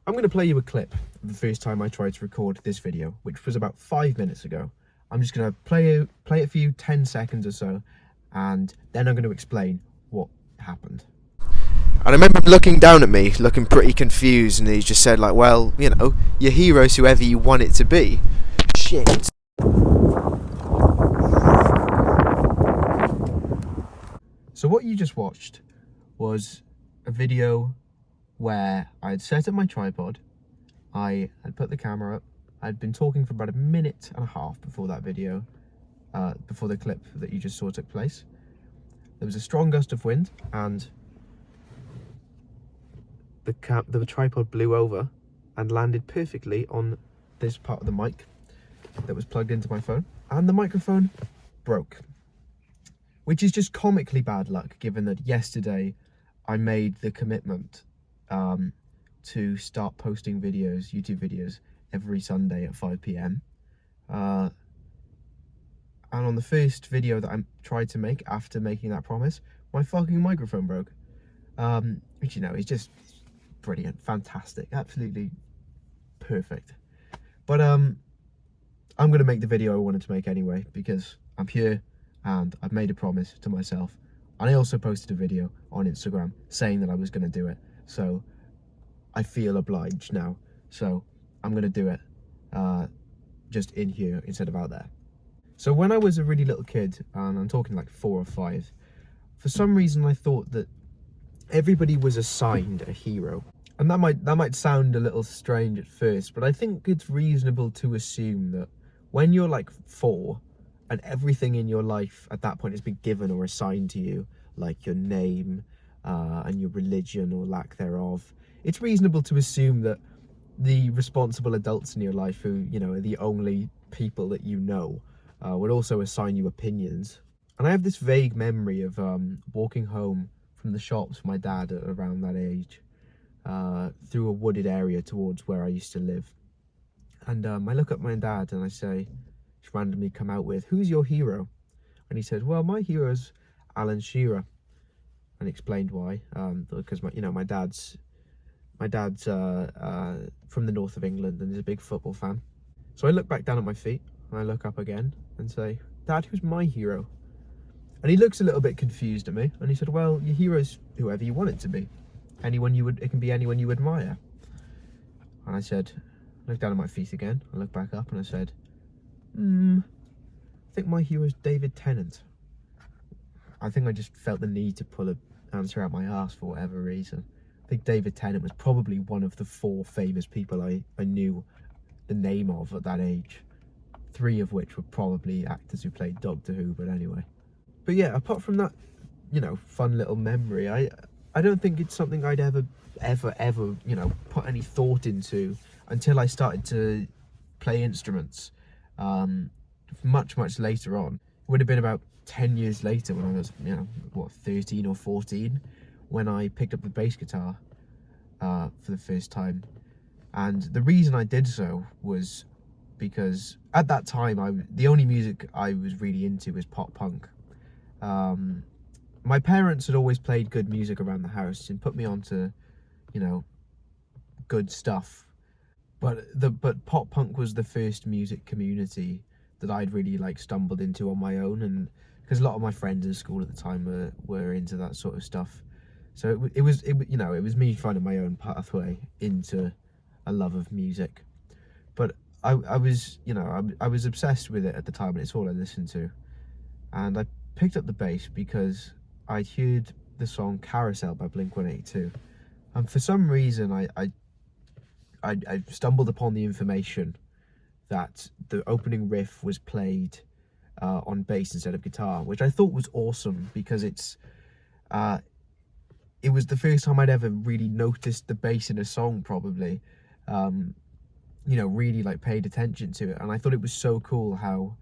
I'm going to play you a clip of the first time I tried to record this video, which was about 5 minutes ago. I'm just going to play it for you 10 seconds or so, and then I'm going to explain what happened. And I remember him looking down at me, looking pretty confused, and he just said, like, well, you know, your hero's whoever you want it to be. Shit. So what you just watched was a video where I'd set up my tripod, I had put the camera up, I'd been talking for about a minute and a half before that video, before the clip that you just saw took place. There was a strong gust of wind, and the tripod blew over and landed perfectly on this part of the mic that was plugged into my phone, and the microphone broke. Which is just comically bad luck, given that yesterday I made the commitment to start posting videos, YouTube videos, every Sunday at 5 p.m. And on the first video that I tried to make after making that promise, my fucking microphone broke. Which, you know, is just brilliant, fantastic, absolutely perfect. But I'm going to make the video I wanted to make anyway, because I'm here and I've made a promise to myself. And I also posted a video on Instagram saying that I was going to do it. So I feel obliged now. So I'm going to do it just in here instead of out there. So when I was a really little kid, and I'm talking like 4 or 5, for some reason I thought that everybody was assigned a hero. And that might sound a little strange at first, but I think it's reasonable to assume that when you're like 4, and everything in your life at that point has been given or assigned to you, like your name and your religion or lack thereof, it's reasonable to assume that the responsible adults in your life, who, you know, are the only people that you know, would also assign you opinions. And I have this vague memory of walking home from the shops with my dad at around that age, through a wooded area towards where I used to live. And I look at my dad and I say, just randomly come out with, "Who's your hero?" And he said, "Well, my hero's Alan Shearer," and explained why. Because my dad's from the north of England and is a big football fan. So I look back down at my feet and I look up again and say, "Dad, who's my hero?" And he looks a little bit confused at me and he said, "Well, your hero's whoever you want it to be. It can be anyone you admire." And I said, I looked down at my feet again. I looked back up and I said, I think my hero's David Tennant. I think I just felt the need to pull an answer out my arse for whatever reason. I think David Tennant was probably one of the 4 famous people I knew the name of at that age. 3 of which were probably actors who played Doctor Who, but anyway. But yeah, apart from that, you know, fun little memory, I don't think it's something I'd ever, you know, put any thought into until I started to play instruments. Much later on. It would have been about 10 years later when I was, 13 or 14, when I picked up the bass guitar for the first time. And the reason I did so was because at that time the only music I was really into was pop punk. My parents had always played good music around the house and put me onto, you know, good stuff. But pop punk was the first music community that I'd really stumbled into on my own, and because a lot of my friends in school at the time were into that sort of stuff. So it was me finding my own pathway into a love of music. But I was obsessed with it at the time, and it's all I listened to. And I picked up the bass because I'd heard the song Carousel by Blink-182, and for some reason I stumbled upon the information that the opening riff was played on bass instead of guitar, which I thought was awesome because it was the first time I'd ever really noticed the bass in a song, probably, really paid attention to it. And I thought it was so cool how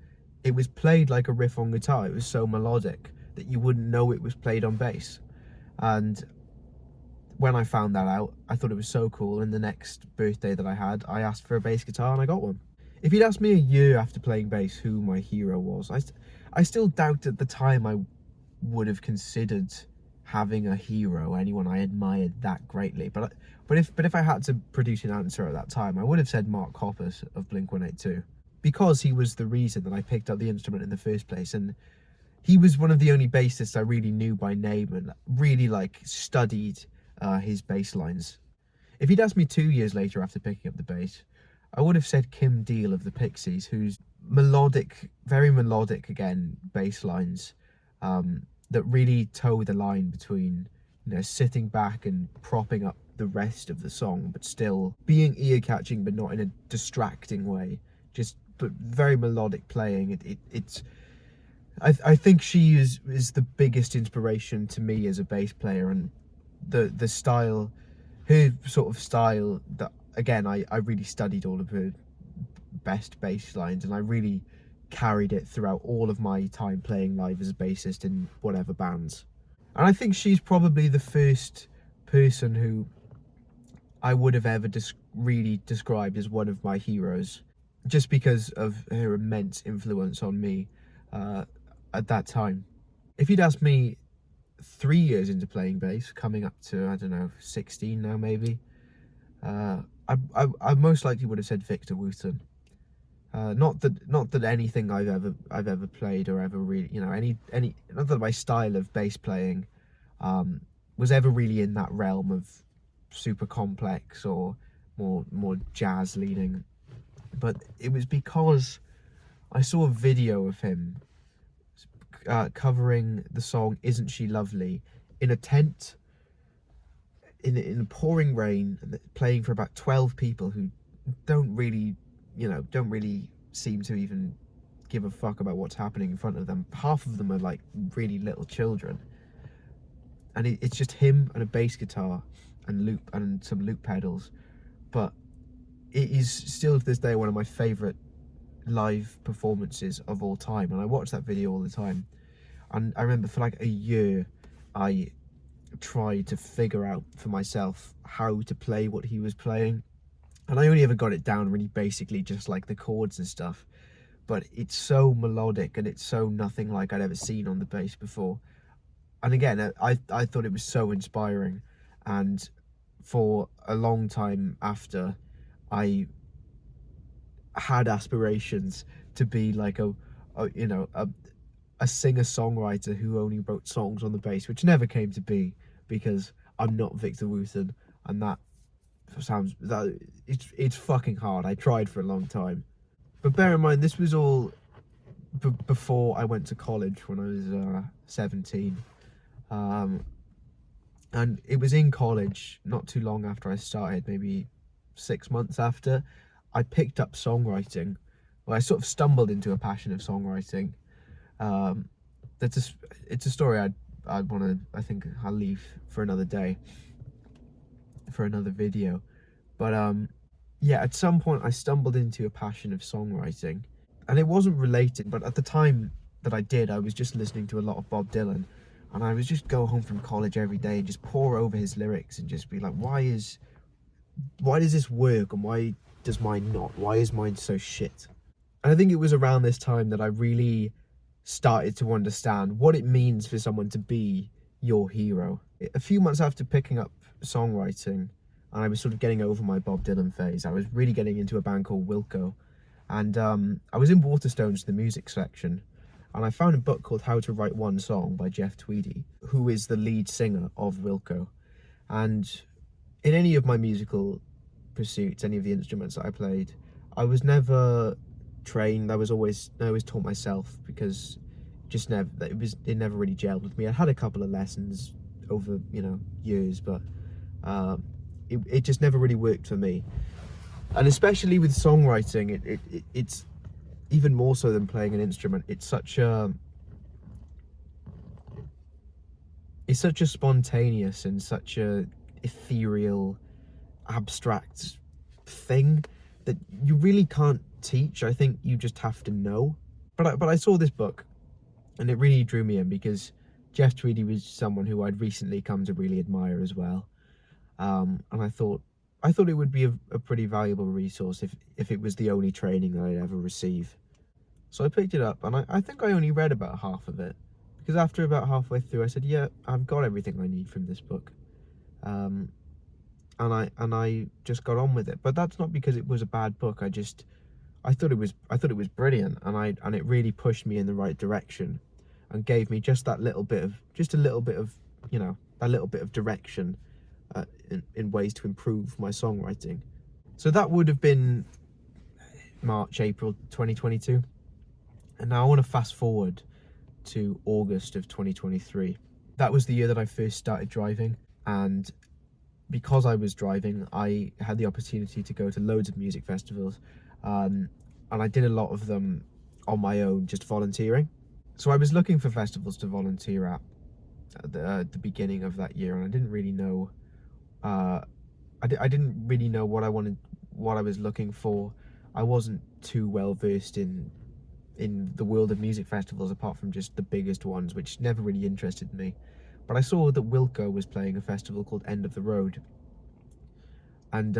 it was played like a riff on guitar. It was so melodic that you wouldn't know it was played on bass. And when I found that out, I thought it was so cool. And the next birthday that I had, I asked for a bass guitar and I got one. If you'd asked me a year after playing bass who my hero was, I still doubt at the time I would have considered having a hero, anyone I admired that greatly. But if I had to produce an answer at that time, I would have said Mark Hoppus of Blink-182, because he was the reason that I picked up the instrument in the first place, and he was one of the only bassists I really knew by name and really like studied his bass lines. If he'd asked me 2 years later after picking up the bass, I would have said Kim Deal of the Pixies, whose melodic, very melodic again, bass lines that really toe the line between, you know, sitting back and propping up the rest of the song, but still being ear-catching, but not in a distracting way. But very melodic playing. I think she is the biggest inspiration to me as a bass player, and the style, her sort of style that, again, I really studied all of her best bass lines, and I really carried it throughout all of my time playing live as a bassist in whatever bands. And I think she's probably the first person who I would have ever really described as one of my heroes, just because of her immense influence on me at that time. If you'd asked me 3 years into playing bass, coming up to, I don't know, 16 now maybe, I most likely would have said Victor Wooten. Not that anything I've ever played or ever really, you know, not that my style of bass playing was ever really in that realm of super complex or more jazz leaning, but it was because I saw a video of him covering the song "Isn't She Lovely" in a tent in pouring rain, playing for about 12 people who don't really seem to even give a fuck about what's happening in front of them. Half of them are like really little children, and it's just him and a bass guitar and some loop pedals. But it is still to this day one of my favorite live performances of all time, and I watch that video all the time. And I remember for like a year I tried to figure out for myself how to play what he was playing, and I only ever got it down really basically just like the chords and stuff, but it's so melodic and it's so nothing like I'd ever seen on the bass before. And again, I thought it was so inspiring, and for a long time after, I had aspirations to be like a singer-songwriter who only wrote songs on the bass, which never came to be because I'm not Victor Wooten, and it's fucking hard. I tried for a long time, but bear in mind this was all before I went to college when I was 17, and it was in college not too long after I started, maybe 6 months after, I picked up songwriting. Well, I sort of stumbled into a passion of songwriting. It's a story I think I'll leave for another day, for another video. But yeah, at some point I stumbled into a passion of songwriting, and it wasn't related, but at the time that I did, I was just listening to a lot of Bob Dylan, and I was just go home from college every day and just pore over his lyrics and just be like, why does this work, and why does mine not? Why is mine so shit? And I think it was around this time that I really started to understand what it means for someone to be your hero. A few months after picking up songwriting, and I was sort of getting over my Bob Dylan phase, I was really getting into a band called Wilco, and I was in Waterstones, the music section, and I found a book called How to Write One Song by Jeff Tweedy, who is the lead singer of Wilco. And in any of my musical pursuits, any of the instruments that I played, I was never trained. I always taught myself, because it never really gelled with me. I had a couple of lessons over years, but it just never really worked for me. And especially with songwriting, it's even more so than playing an instrument. It's such a spontaneous and such a ethereal, abstract thing that you really can't teach. I think you just have to know. But I saw this book, and it really drew me in, because Jeff Tweedy was someone who I'd recently come to really admire as well. And I thought it would be a pretty valuable resource if it was the only training that I'd ever receive. So I picked it up, and I think I only read about half of it, Because after about halfway through, I said, yeah, I've got everything I need from this book. And I just got on with it. But that's not because it was a bad book. I thought it was brilliant, and it really pushed me in the right direction, and gave me just a little bit of you know, a little bit of direction in ways to improve my songwriting. So that would have been March, April 2022. And now I want to fast forward to August of 2023. That was the year that I first started driving, and because I was driving, I had the opportunity to go to loads of music festivals, and I did a lot of them on my own, just volunteering. So I was looking for festivals to volunteer at the beginning of that year, and I didn't really know. I didn't really know what I wanted, what I was looking for. I wasn't too well versed in the world of music festivals, apart from just the biggest ones, which never really interested me. But I saw that Wilco was playing a festival called End of the Road, and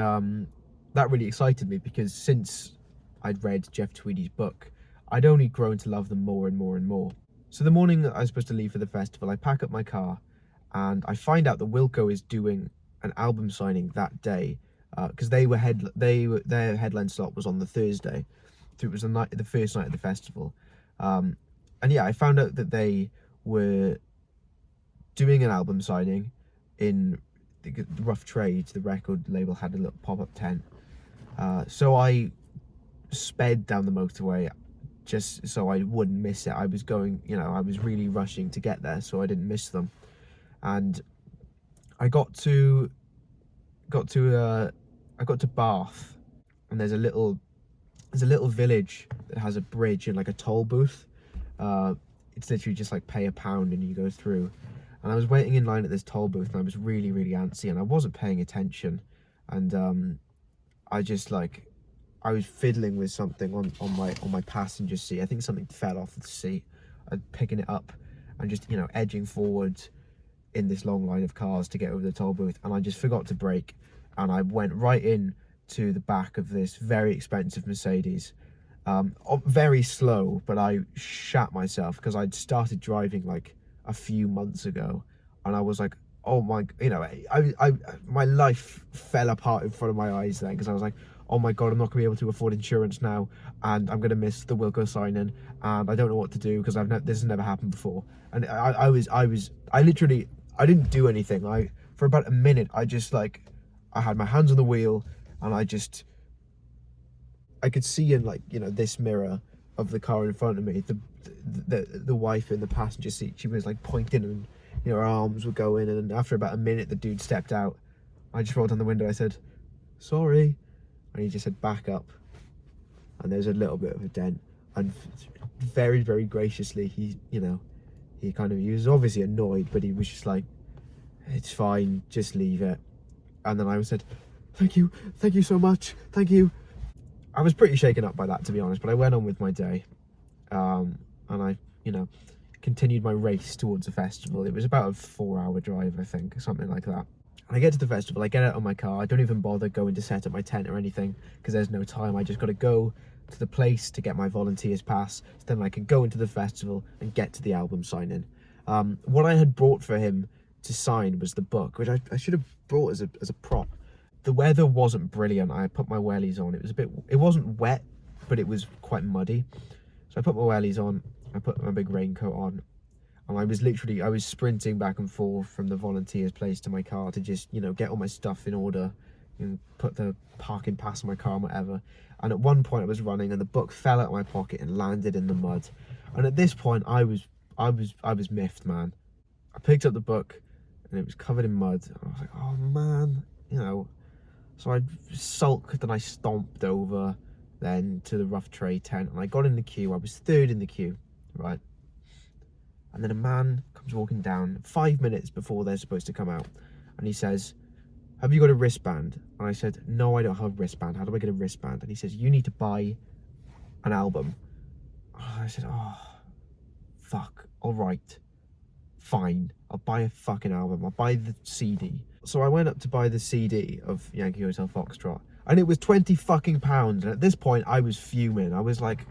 that really excited me, because since I'd read Jeff Tweedy's book, I'd only grown to love them more and more and more. So the morning that I was supposed to leave for the festival, I pack up my car, and I find out that Wilco is doing an album signing that day, because their headline slot was on the Thursday. So it was the first night of the festival, and yeah, I found out that they were doing an album signing in the Rough Trade. The record label had a little pop-up tent, so I sped down the motorway just so I wouldn't miss it. I was going, you know, I was really rushing to get there so I didn't miss them, and I got to Bath, and there's a little village that has a bridge and like a toll booth. It's literally just like pay £1 and you go through. And I was waiting in line at this toll booth, and I was really, really antsy, and I wasn't paying attention. And I was fiddling with something on my passenger seat. I think something fell off the seat. I'm picking it up and just, you know, edging forward in this long line of cars to get over the toll booth, and I just forgot to brake, and I went right in to the back of this very expensive Mercedes. Very slow, but I shat myself because I'd started driving like a few months ago, and I was like, oh my, you know, my life fell apart in front of my eyes then, because I was like, oh my god, I'm not gonna be able to afford insurance now, and I'm gonna miss the Wilco signing, and I don't know what to do because this has never happened before. And I didn't do anything. For about a minute, I had my hands on the wheel, and I could see in, like, you know, this mirror of the car in front of me, the wife in the passenger seat, she was like pointing, and, you know, her arms were going, and after about a minute the dude stepped out. I just rolled down the window, I said, sorry, and he just said, back up, and there's a little bit of a dent, and very, very graciously, he was obviously annoyed, but he was just like, it's fine, just leave it. And then I said, thank you so much, thank you. I was pretty shaken up by that, to be honest, but I went on with my day, and I, you know, continued my race towards the festival. It was about a 4-hour drive, I think, something like that. And I get to the festival, I get out of my car, I don't even bother going to set up my tent or anything, because there's no time. I just got to go to the place to get my volunteer's pass, so then I can go into the festival and get to the album signing. What I had brought for him to sign was the book, which I should have brought as a prop. The weather wasn't brilliant. I put my wellies on. It wasn't wet, but it was quite muddy. So I put my wellies on, I put my big raincoat on, and I was sprinting back and forth from the volunteer's place to my car to just, you know, get all my stuff in order and put the parking pass on my car and whatever. And at one point I was running, and the book fell out of my pocket and landed in the mud. And at this point I was miffed, man. I picked up the book and it was covered in mud. I was like, oh man, you know. So I sulked and I stomped over then to the Rough Trade tent, and I got in the queue. I was third in the queue, right? And then a man comes walking down 5 minutes before they're supposed to come out, and he says, have you got a wristband? And I said, no, I don't have a wristband. How do I get a wristband? And he says, you need to buy an album. I said, oh, fuck, all right, fine, I'll buy a fucking album, I'll buy the CD. So I went up to buy the CD of Yankee Hotel Foxtrot, and it was £20 fucking, and at this point I was fuming. I was like,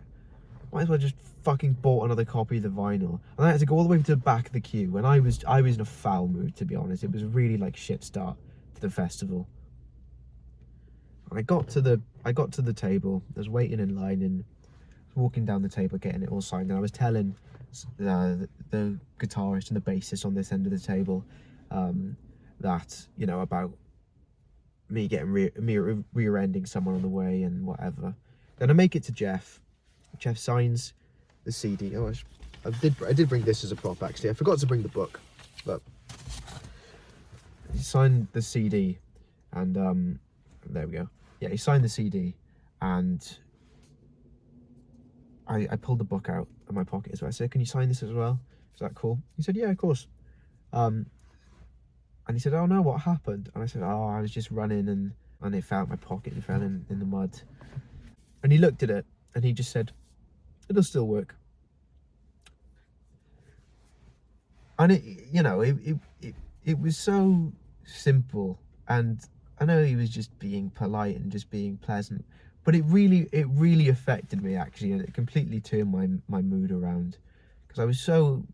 Might as well just fucking bought another copy of the vinyl. And I had to go all the way to the back of the queue, and I was in a foul mood, to be honest. It was really like shit start to the festival. I got to the table. I was waiting in line and walking down the table, getting it all signed. And I was telling the guitarist and the bassist on this end of the table that, you know, about me getting rear-ending someone on the way and whatever. Then I make it to Jeff. Jeff signs the CD. Oh, I did bring this as a prop, actually. I forgot to bring the book, but he signed the CD, and there we go. Yeah, he signed the CD, and I pulled the book out of my pocket as well. I said, "Can you sign this as well? Is that cool?" He said, "Yeah, of course." And he said, "Oh no, what happened?" And I said, "Oh, I was just running and it fell out my pocket and fell in the mud." And he looked at it and he just said, "It'll still work." And it was so simple, and I know he was just being polite and just being pleasant, but it really affected me, actually, and it completely turned my mood around, because I was so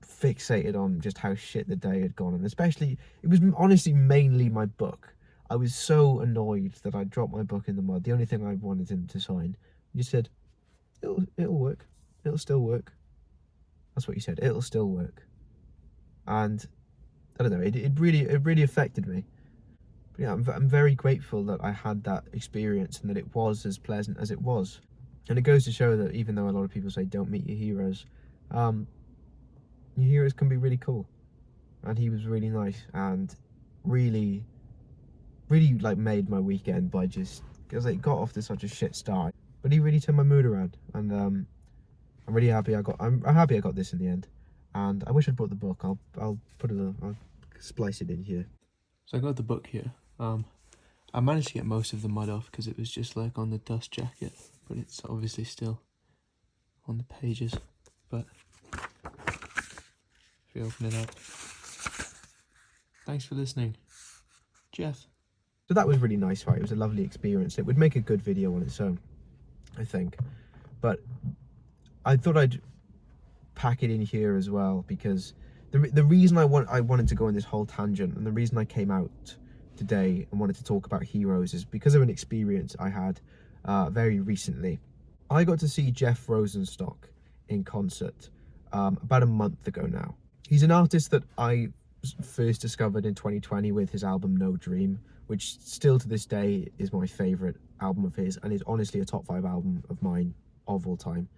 fixated on just how shit the day had gone, and especially, it was honestly mainly my book. I was so annoyed that I dropped my book in the mud. The only thing I wanted him to sign. He said, it'll work. It'll still work. That's what he said. It'll still work. And I don't know. It really affected me. But yeah, I'm very grateful that I had that experience and that it was as pleasant as it was. And it goes to show that even though a lot of people say don't meet your heroes, your heroes can be really cool. And he was really nice and really like made my weekend by just, because it got off to such a shit start. But he really turned my mood around, and I'm really happy I'm happy I got this in the end. And I wish I'd brought the book. I'll splice it in here. So I got the book here. I managed to get most of the mud off because it was just like on the dust jacket, but it's obviously still on the pages. But if we open it up, thanks for listening, Jeff. So that was really nice, right? It was a lovely experience. It would make a good video on its own, I think. But I thought I'd pack it in here as well, because the reason I wanted to go on this whole tangent, and the reason I came out today and wanted to talk about heroes, is because of an experience I had very recently. I got to see Jeff Rosenstock in concert about a month ago now. He's an artist that I first discovered in 2020 with his album No Dream, which still to this day is my favourite album of his, and is honestly a top 5 album of mine of all time.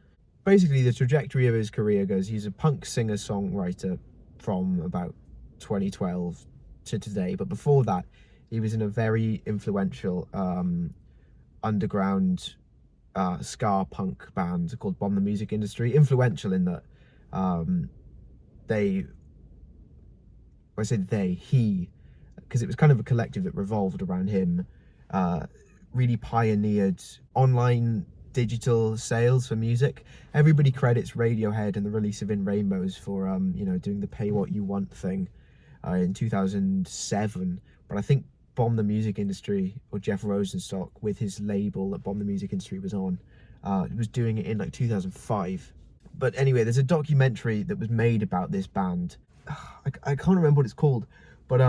Basically, the trajectory of his career goes, he's a punk singer-songwriter from about 2012 to today, but before that, he was in a very influential underground ska punk band called Bomb the Music Industry. Influential in that he, because it was kind of a collective that revolved around him, really pioneered online digital sales for music. Everybody credits Radiohead and the release of In Rainbows for doing the pay what you want thing in 2007, but I think Bomb the Music Industry, or Jeff Rosenstock with his label that Bomb the Music Industry was on, was doing it in like 2005. But anyway, there's a documentary that was made about this band. I can't remember what it's called, but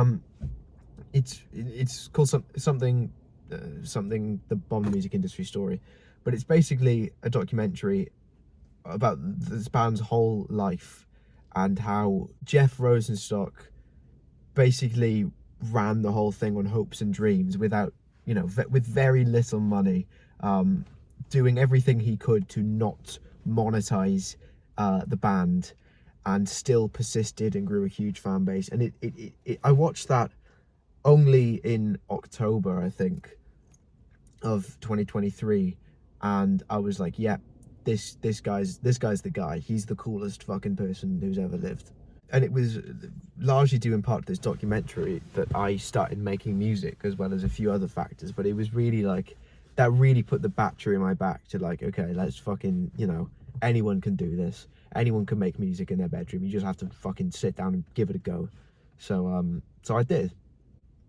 it's called something the Bomb the Music Industry story. But it's basically a documentary about this band's whole life and how Jeff Rosenstock basically ran the whole thing on hopes and dreams without, with very little money, doing everything he could to not monetize the band, and still persisted and grew a huge fan base. And I watched that only in October, I think, of 2023. And I was like, yeah, this guy's the guy. He's the coolest fucking person who's ever lived. And it was largely due in part to this documentary that I started making music, as well as a few other factors. But it was really like, that really put the battery in my back to like, okay, let's fucking, anyone can do this. Anyone can make music in their bedroom. You just have to fucking sit down and give it a go. So I did.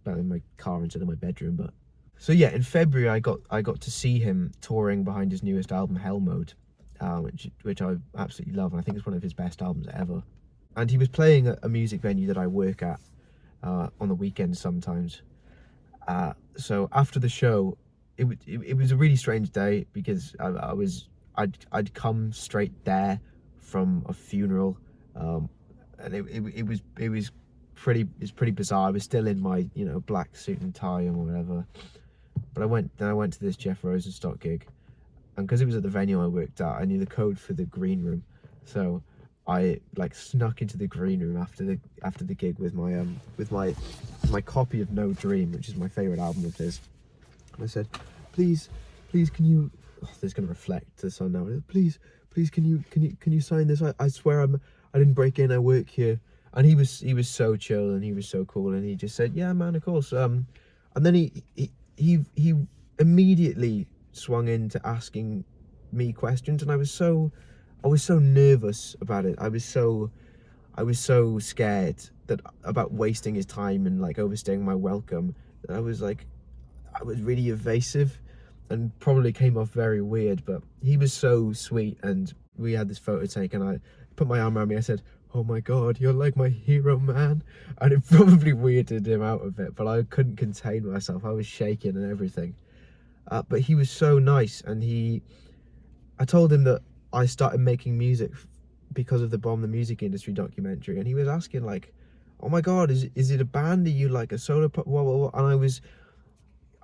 Well, in my car instead of my bedroom, but So yeah, in February I got to see him touring behind his newest album, Hell Mode, which I absolutely love, and I think it's one of his best albums ever. And he was playing at a music venue that I work at on the weekends sometimes. So after the show, it was a really strange day because I'd come straight there from a funeral, and it was pretty bizarre. I was still in my black suit and tie and whatever, but I went to this Jeff Rosenstock gig, and because it was at the venue I worked at, I knew the code for the green room, so I like snuck into the green room after the gig with my copy of No Dream, which is my favorite album of his. And I said, please, can you? Oh, this is gonna reflect the sun now. Please, can you sign this? I swear I didn't break in. I work here. And he was so chill and he was so cool, and he just said, yeah, man, of course. And then he immediately swung into asking me questions, and I was so nervous about it. I was so scared about wasting his time and like overstaying my welcome, that I was really evasive and probably came off very weird. But he was so sweet, and we had this photo taken. I put my arm around me. I said, oh my God, you're like my hero, man. And it probably weirded him out a bit, but I couldn't contain myself. I was shaking and everything. But he was so nice, and I told him that I started making music because of the Bomb the Music Industry documentary, and he was asking like, oh my God, is it a band? Are you like a solo pop? And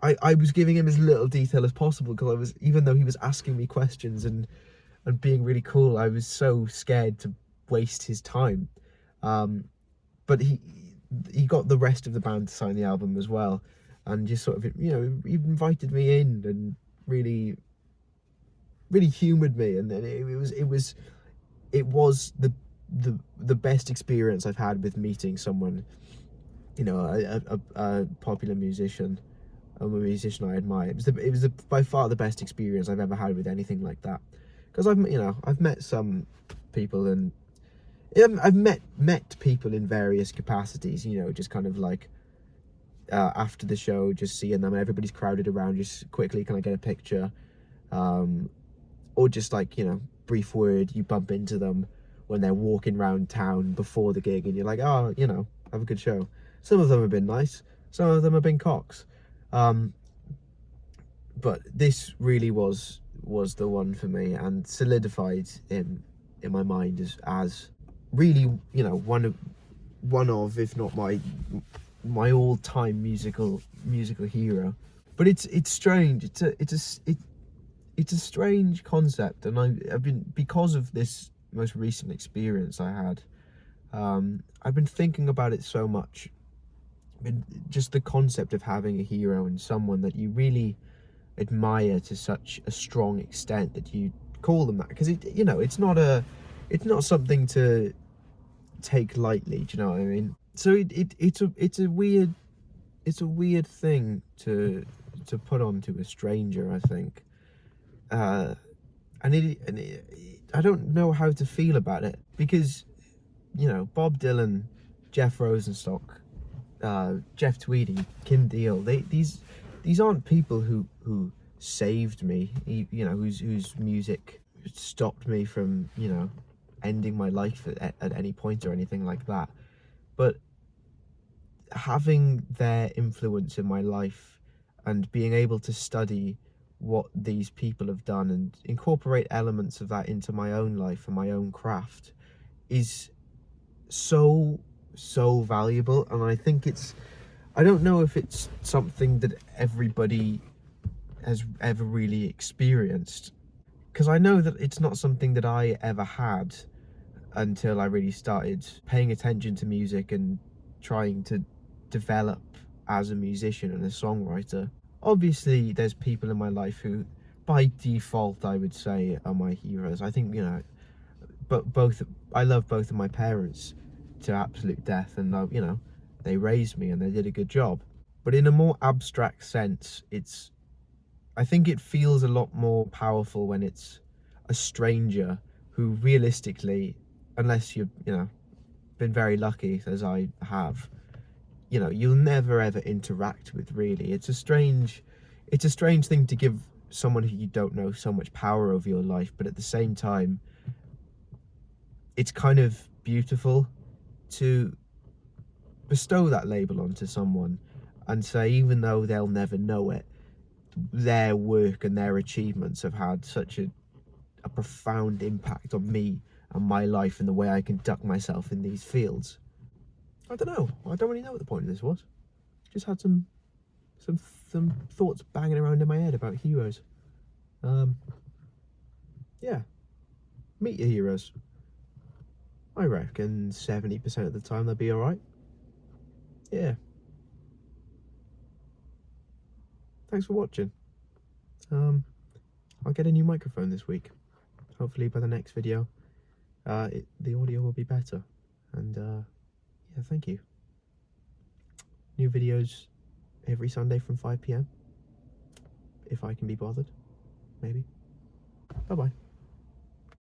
I was giving him as little detail as possible, because even though he was asking me questions and being really cool, I was so scared to waste his time. But he got the rest of the band to sign the album as well, and just sort of he invited me in and really humoured me, and then it was the best experience I've had with meeting someone, a popular musician, a musician I admire. It was by far the best experience I've ever had with anything like that, because I've met some people, and I've met people in various capacities, just kind of like after the show, just seeing them and everybody's crowded around, just quickly, can I get a picture? Or just like, brief word, you bump into them when they're walking around town before the gig, and you're like, oh, have a good show. Some of them have been nice, some of them have been cocks. But this really was the one for me, and solidified in my mind as really, one of, if not my all-time musical hero. But it's strange. It's a strange concept, and I've been, because of this most recent experience I had, I've been thinking about it so much. Just the concept of having a hero and someone that you really admire to such a strong extent that you call them that, because it's not something to take lightly. Do you know what I mean? So it's a weird thing to put onto a stranger, I think. And I don't know how to feel about it, because Bob Dylan, Jeff Rosenstock, Jeff Tweedy, Kim Deal, these aren't people who saved me, whose music stopped me from ending my life at any point or anything like that. But having their influence in my life and being able to study what these people have done and incorporate elements of that into my own life and my own craft is so valuable. And I think I don't know if it's something that everybody has ever really experienced, because I know that it's not something that I ever had until I really started paying attention to music and trying to develop as a musician and a songwriter. Obviously, there's people in my life who, by default, I would say are my heroes. I think, but I love both of my parents to absolute death, and they raised me and they did a good job. But in a more abstract sense, I think it feels a lot more powerful when it's a stranger who realistically, unless you've been very lucky as I have, you'll never ever interact with, really. It's a strange it's a strange thing to give someone who you don't know so much power over your life, but at the same time, it's kind of beautiful to bestow that label onto someone and say, even though they'll never know it, their work and their achievements have had such a profound impact on me and my life and the way I conduct myself in these fields. I don't know. I don't really know what the point of this was. Just had some thoughts banging around in my head about heroes. Yeah. Meet your heroes. I reckon 70% of the time they'll be alright. Yeah. Thanks for watching. I'll get a new microphone this week. Hopefully by the next video, the audio will be better. And yeah, thank you. New videos every Sunday from 5 PM. If I can be bothered, maybe. Bye bye.